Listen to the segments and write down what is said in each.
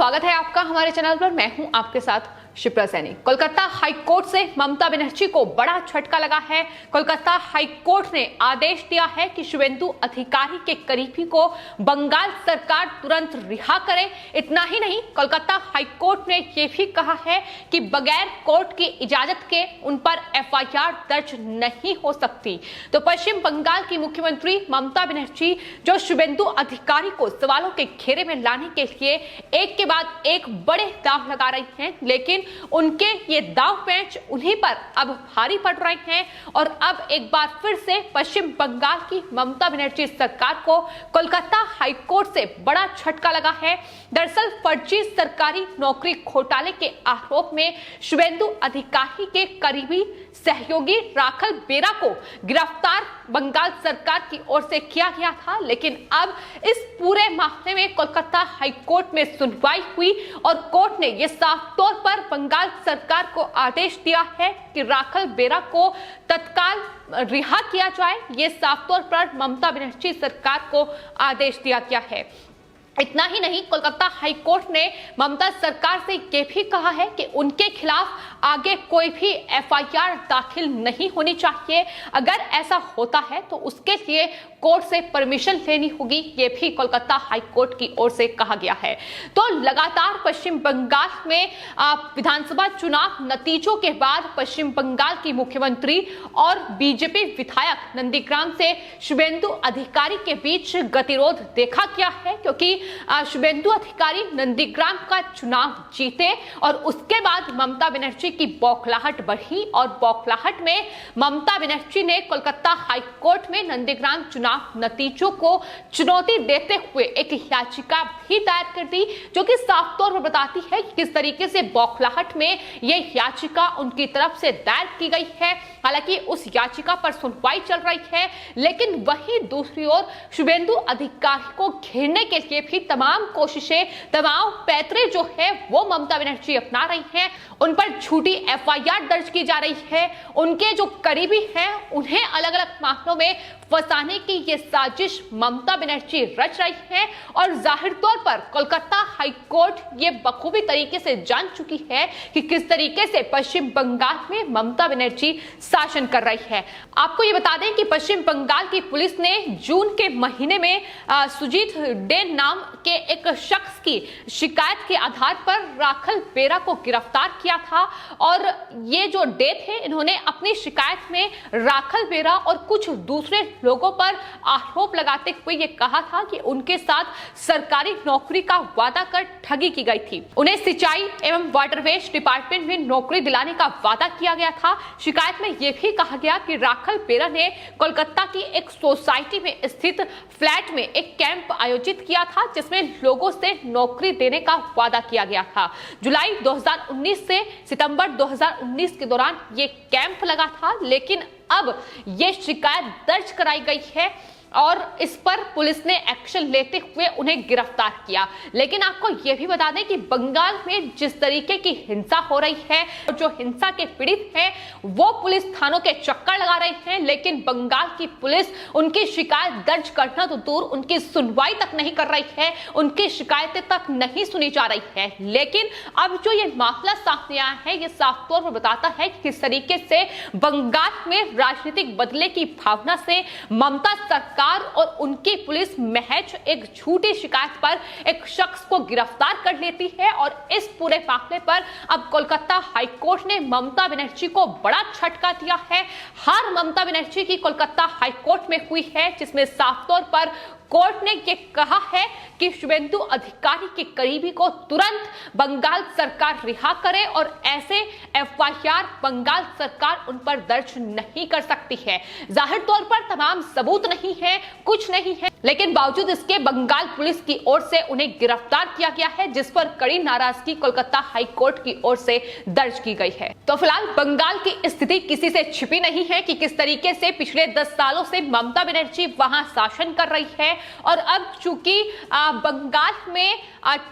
स्वागत है आपका हमारे चैनल पर। मैं हूं आपके साथ शिप्रा सैनी। कोलकाता हाई कोर्ट से ममता बनर्जी को बड़ा झटका लगा है। कोलकाता हाई कोर्ट ने आदेश दिया है कि शुभेंदु अधिकारी के करीबी को बंगाल सरकार तुरंत रिहा करे। इतना ही नहीं, कोलकाता हाई कोर्ट ने यह भी कहा है कि बगैर कोर्ट की इजाजत के उन पर एफआईआर दर्ज नहीं हो सकती। तो पश्चिम बंगाल की मुख्यमंत्री ममता बनर्जी जो शुभेंदु अधिकारी को सवालों के घेरे में लाने के लिए एक के बाद एक बड़े दांव लगा रही हैं, लेकिन उनके ये दांव पेंच उन्हीं पर अब भारी पड़ रहे हैं। और अब एक बार फिर से पश्चिम बंगाल की ममता बनर्जी सरकार को कोलकाता हाई कोर्ट से बड़ा झटका लगा है। दरअसल फर्जी सरकारी नौकरी घोटाले के आरोप में शुभेंदु अधिकारी के करीबी सहयोगी राखल बेरा को गिरफ्तार बंगाल सरकार की ओर से किया गया था, लेकिन अब इस पूरे मामले में कोलकाता हाई कोर्ट में सुनवाई हुई और कोर्ट ने यह साफ तौर पर बंगाल सरकार को आदेश दिया है कि राखल बेरा को तत्काल रिहा किया जाए। यह साफ तौर पर ममता बनर्जी सरकार को आदेश दिया गया है। इतना ही नहीं, कोलकाता हाई कोर्ट ने ममता सरकार से यह भी कहा है कि उनके खिलाफ आगे कोई भी एफआईआर दाखिल नहीं होनी चाहिए। अगर ऐसा होता है तो उसके लिए कोर्ट से परमिशन लेनी होगी, ये भी कोलकाता हाई कोर्ट की ओर से कहा गया है। तो लगातार पश्चिम बंगाल में विधानसभा चुनाव नतीजों के बाद पश्चिम बंगाल की मुख्यमंत्री और बीजेपी विधायक नंदीग्राम से शुभेंदु अधिकारी के बीच गतिरोध देखा गया है, क्योंकि शुभेंदु अधिकारी नंदीग्राम का चुनाव जीते और उसके बाद ममता बनर्जी की बौखलाहट बढ़ी और बौखलाहट में ममता बनर्जी ने कोलकाता हाई कोर्ट में नंदीग्राम चुनाव नतीजों को चुनौती देते हुए एक याचिका भी दायर कर दी, जो कि साफ तौर पर बताती है कि किस तरीके से बौखलाहट में यह याचिका उनकी तरफ से दायर की गई है। हालांकि उस याचिका पर सुनवाई चल रही है, लेकिन वहीं दूसरी ओर शुभेंदु अधिकारी को घेरने के लिए भी तमाम कोशिशें, तमाम पैतरे जो है वो ममता बनर्जी अपना रही हैं। उन पर झूठी एफआईआर दर्ज की जा रही है। उनके जो करीबी हैं उन्हें अलग अलग मामलों में फंसाने की ये साजिश ममता बनर्जी रच रही है। और जाहिर तौर पर कोलकाता हाई कोर्ट ये बखूबी तरीके से जान चुकी है कि किस तरीके से पश्चिम बंगाल में ममता बनर्जी शासन कर रही है। आपको ये बता दें कि पश्चिम बंगाल की पुलिस ने जून के महीने में सुजीत डे नाम के एक शख्स की शिकायत के आधार पर राखल बेरा को गिरफ्तार किया था। और ये जो डे थे, इन्होंने अपनी शिकायत में राखल बेरा और कुछ दूसरे लोगों पर आरोप लगाते हुए ये कहा था कि उनके साथ सरकारी नौकरी का वादा कर ठगी की गई थी। उन्हें सिंचाई एवं वाटरवेज डिपार्टमेंट में नौकरी दिलाने का वादा किया गया था। शिकायत में यह भी कहा गया कि राखल बेरा ने कोलकाता की एक सोसाइटी में स्थित फ्लैट में एक कैंप आयोजित किया था, जिसमें लोगों से नौकरी देने का वादा किया गया था। जुलाई 2019 से सितंबर 2019 के दौरान ये कैंप लगा था, लेकिन अब ये शिकायत दर्ज कराई गई है और इस पर पुलिस ने एक्शन लेते हुए उन्हें गिरफ्तार किया। लेकिन आपको यह भी बता दें कि बंगाल में जिस तरीके की हिंसा हो रही है और जो हिंसा के पीड़ित हैं वो पुलिस थानों के चक्कर लगा रहे हैं, लेकिन बंगाल की पुलिस उनकी शिकायत दर्ज करना तो दूर, उनकी सुनवाई तक नहीं कर रही है, उनकी शिकायतें तक नहीं सुनी जा रही है। लेकिन अब जो ये मामला सामने आया है, ये साफ तौर पर बताता है कि किस तरीके से बंगाल में राजनीतिक बदले की भावना से ममता सरकार और उनकी पुलिस महज एक झूठी शिकायत पर एक शख्स को गिरफ्तार कर लेती है। और इस पूरे मामले पर अब कोलकाता हाई कोर्ट ने ममता बनर्जी को बड़ा झटका दिया है। हार ममता बनर्जी की कोलकाता हाई कोर्ट में हुई है, जिसमें साफ तौर पर कोर्ट ने यह कहा है कि शुभेंदु अधिकारी के करीबी को तुरंत बंगाल सरकार रिहा करे और ऐसे एफआईआर बंगाल सरकार उन पर दर्ज नहीं कर सकती है। जाहिर तौर पर तमाम सबूत नहीं है, कुछ नहीं है, लेकिन बावजूद इसके बंगाल पुलिस की ओर से उन्हें गिरफ्तार किया गया है, जिस पर कड़ी नाराजगी कोलकाता हाई कोर्ट की ओर से दर्ज की गई है। तो फिलहाल बंगाल की स्थिति किसी से छिपी नहीं है कि किस तरीके से पिछले 10 सालों से ममता बनर्जी वहां शासन कर रही है। और अब चूंकि बंगाल में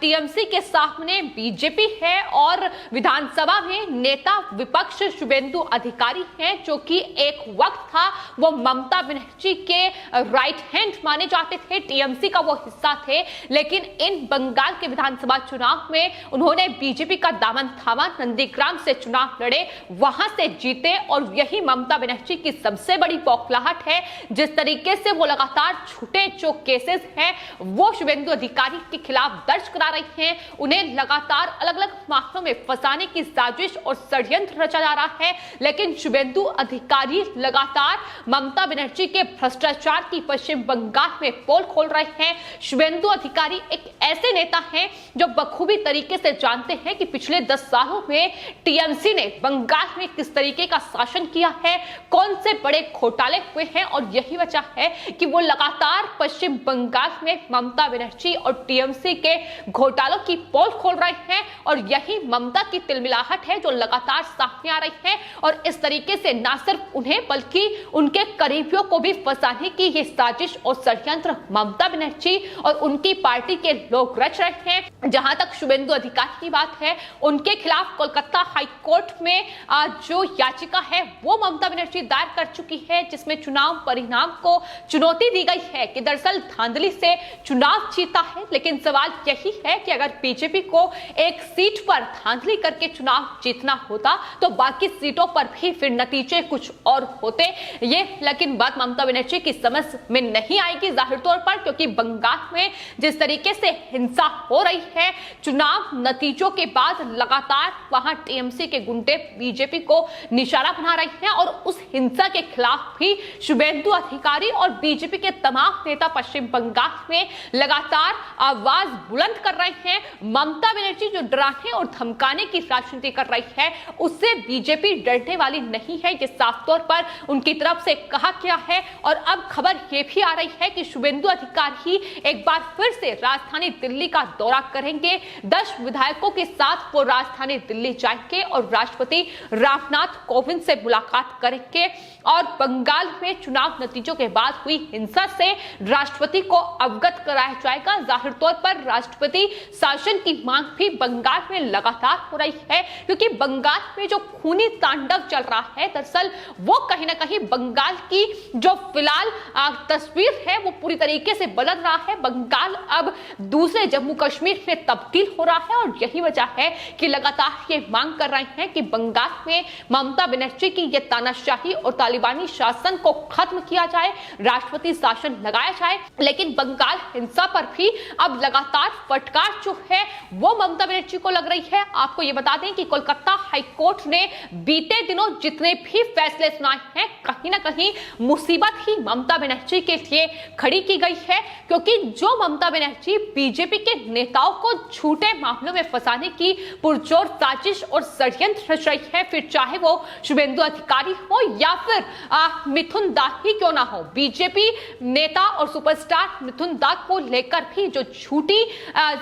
टीएमसी के सामने बीजेपी है और विधानसभा में नेता विपक्ष शुभेंदु अधिकारी हैं, जो कि एक वक्त था वो ममता बनर्जी के राइट हैंड माने जाते थे, टीएमसी का वो हिस्सा थे। लेकिन इन बंगाल के विधानसभा चुनाव में उन्होंने बीजेपी का दामन थामा, नंदीग्राम से चुनाव लड़े, वहां से जीते और यही ममता बनर्जी की सबसे बड़ी बौखलाहट है। जिस तरीके से वो लगातार छूटे जो केसेस हैं वो शुभेंदु अधिकारी के खिलाफ दर्ज करा रही हैं, उन्हें लगातार अलग अलग मामलों में फंसाने की साजिश और षड्यंत्र रचा जा रहा है। लेकिन शुभेंदु अधिकारी लगातार ममता बनर्जी के भ्रष्टाचार की पश्चिम बंगाल में पोल खोल रहे हैं। शुभेंदु अधिकारी एक ऐसे नेता हैं जो बखूबी तरीके से जानते हैं कि पिछले 10 सालों में टीएमसी ने बंगाल में किस तरीके का शासन किया है, कौन से बड़े घोटाले हुए हैं, और यही वजह है कि वो लगातार पश्चिम बंगाल में ममता बनर्जी और टीएमसी के घोटालों की पोल खोल रहे हैं। और यही ममता की तिलमिलाहट है जो लगातार सामने आ रही है। और इस तरीके से न सिर्फ उन्हें बल्कि उनके करीबियों को भी फंसाने की ये साजिश और षड्यंत्र ममता बनर्जी और उनकी पार्टी के लोग रच रहे हैं। जहां तक शुभेंदु अधिकारी की बात है, उनके खिलाफ कोलकाता हाईकोर्ट में जो याचिका है वो ममता बनर्जी दायर कर चुकी है, जिसमें चुनाव परिणाम को चुनौती दी गई है कि दरअसल धांधली से चुनाव जीता है। लेकिन सवाल यही है कि अगर बीजेपी को एक सीट पर धांधली करके चुनाव जीतना होता तो बाकी सीटों पर भी फिर नतीजे कुछ और होते। ये लेकिन बात ममता बनर्जी की समझ में नहीं आएगी जाहिर तौर पर, क्योंकि बंगाल में जिस तरीके से हिंसा हो रही है, चुनाव नतीजों के बाद लगातार वहां टीएमसी के गुंडे बीजेपी को निशाना बना रहे हैं और उस हिंसा के खिलाफ भी शुभेंदु अधिकारी और बीजेपी के तमाम नेता पश्चिम बंगाल में लगातार आवाज बुलंद कर रहे हैं। ममता बनर्जी जो डराने और धमकाने की राजनीति कर रही है, उससे बीजेपी डरने वाली नहीं है, ये साफ तौर पर उनकी तरफ से कहा गया है। और अब खबर यह भी आ रही है कि शुभेंदु अधिकारी एक बार फिर से राजधानी दिल्ली का दौरा करेंगे। 10 विधायकों के साथ वो राजधानी दिल्ली जाएंगे और राष्ट्रपति रामनाथ कोविंद से मुलाकात करेंगे और बंगाल में चुनाव नतीजों के बाद हुई हिंसा से राष्ट्रपति को अवगत कराया जाएगा। जाहिर तौर पर राष्ट्रपति शासन की मांग भी बंगाल में लगातार हो रही है, क्योंकि बंगाल में जो खूनी तांडव चल रहा है, दरअसल वो कहीं ना कहीं बंगाल की जो फिलहाल तस्वीर है वो पूरी तरीके से बदल रहा है। बंगाल अब दूसरे जम्मू कश्मीर में तब्दील हो रहा है और यही वजह है कि लगातार ये मांग कर रहे हैं कि बंगाल में ममता बनर्जी की ये तानाशाही और तालिबानी शासन को खत्म किया जाए, राष्ट्रपति शासन लगाया जाए। लेकिन बंगाल हिंसा पर भी अब लगातार फटकार जो है वो ममता बनर्जी को लग रही है। आपको ये बता दें कि कोलकाता हाईकोर्ट ने बीते दिनों जितने भी फैसले सुनाए हैं, कहीं ना कहीं मुसीबत ही ममता बनर्जी के लिए खड़ी की गई है, क्योंकि जो ममता बनर्जी बीजेपी के नेताओं को झूठे मामलों में फंसाने की पुरजोर साजिश और षड्यंत्र रच रही है, फिर चाहे वो शुभेंदु अधिकारी हो या फिर मिथुन दास ही क्यों ना हो, बीजेपी नेता और सुपरस्टार मिथुन दास को लेकर भी जो झूठी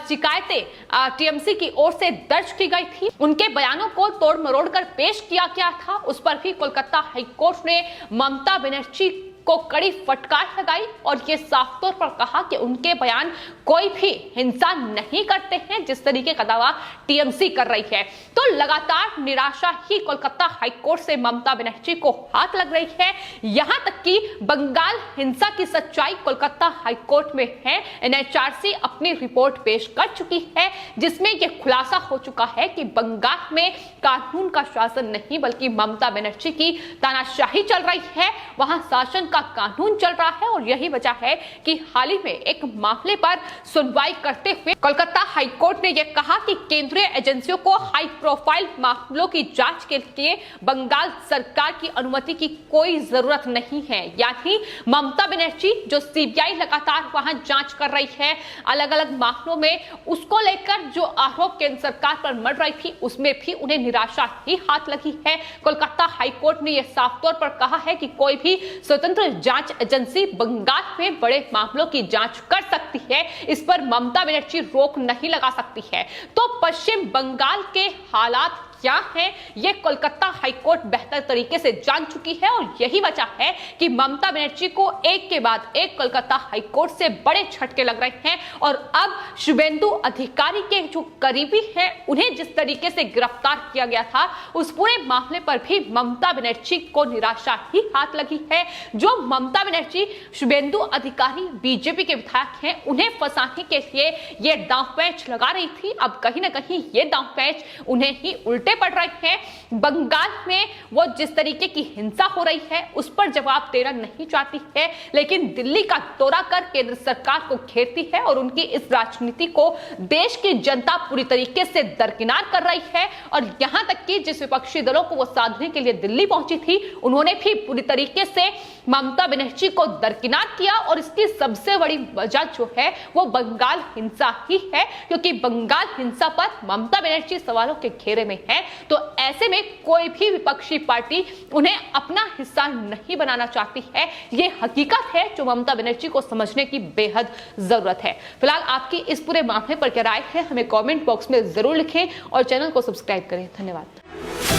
शिकायतें टीएमसी की ओर से दर्ज की गई थी, उनके बयानों को तोड़ मरोड़ कर पेश किया गया था, उस पर भी कोलकाता हाईकोर्ट ने ममता बनर्जी को कड़ी फटकार लगाई और ये साफ तौर पर कहा कि उनके बयान कोई भी हिंसा नहीं करते हैं, जिस तरीके का दावा टीएमसी कर रही है। तो लगातार निराशा ही कोलकाता हाईकोर्ट से ममता बनर्जी को हाथ लग रही है। यहां तक कि बंगाल हिंसा की सच्चाई कोलकाता हाईकोर्ट में है। एनएचआरसी अपनी रिपोर्ट पेश कर चुकी है, जिसमें यह खुलासा हो चुका है कि बंगाल में कानून का शासन नहीं बल्कि ममता बनर्जी की तानाशाही चल रही है, वहां शासन का कानून चल रहा है। और यही वजह है कि हाल ही में एक मामले पर सुनवाई करते हुए कोलकाता हाईकोर्ट ने यह कहा कि केंद्रीय एजेंसियों को हाई प्रोफाइल मामलों की जांच के लिए बंगाल सरकार की अनुमति की कोई जरूरत नहीं है। यानी ममता बनर्जी जो सीबीआई लगातार वहां जांच कर रही है अलग अलग मामलों में, उसको लेकर जो आरोप केंद्र सरकार पर मढ़ रही थी, उसमें भी उन्हें निराशा ही हाथ लगी है। कोलकाता हाईकोर्ट ने यह साफ तौर पर कहा है कि कोई भी स्वतंत्र जांच एजेंसी बंगाल में बड़े मामलों की जांच कर सकती है, इस पर ममता बनर्जी रोक नहीं लगा सकती है। तो पश्चिम बंगाल के हालात क्या है ये कोलकाता हाईकोर्ट बेहतर तरीके से जान चुकी है और यही वजह है कि ममता बनर्जी को एक के बाद एक कोलकाता हाईकोर्ट से बड़े झटके लग रहे हैं और अब शुभेंदु अधिकारी के जो करीबी हैं उन्हें जिस तरीके से गिरफ्तार किया गया था उस पूरे मामले पर भी ममता बनर्जी को निराशा ही हाथ लगी है। जो ममता बनर्जी शुभेंदु अधिकारी बीजेपी के विधायक हैं उन्हें फंसाने के लिए ये दांवपेच लगा रही थी, अब कहीं ना कहीं ये दांवपेच उन्हें ही उल्टे पड़ रहे हैं। बंगाल में वो जिस तरीके की हिंसा हो रही है उस पर जवाब देना नहीं चाहती है, लेकिन दिल्ली का दौरा कर केंद्र सरकार को घेरती है और उनकी इस राजनीति को देश की जनता पूरी तरीके से दरकिनार कर रही है। और यहां तक कि जिस विपक्षी दलों को वो साधने के लिए दिल्ली पहुंची थी उन्होंने भी पूरी तरीके से ममता बनर्जी को दरकिनार किया और इसकी सबसे बड़ी वजह जो है वो बंगाल हिंसा ही है, क्योंकि बंगाल हिंसा पर ममता बनर्जी सवालों के घेरे में है। तो ऐसे में कोई भी विपक्षी पार्टी उन्हें अपना हिस्सा नहीं बनाना चाहती है, ये हकीकत है जो ममता बनर्जी को समझने की बेहद जरूरत है। फिलहाल आपकी इस पूरे मामले पर क्या राय है हमें कमेंट बॉक्स में जरूर लिखें और चैनल को सब्सक्राइब करें। धन्यवाद।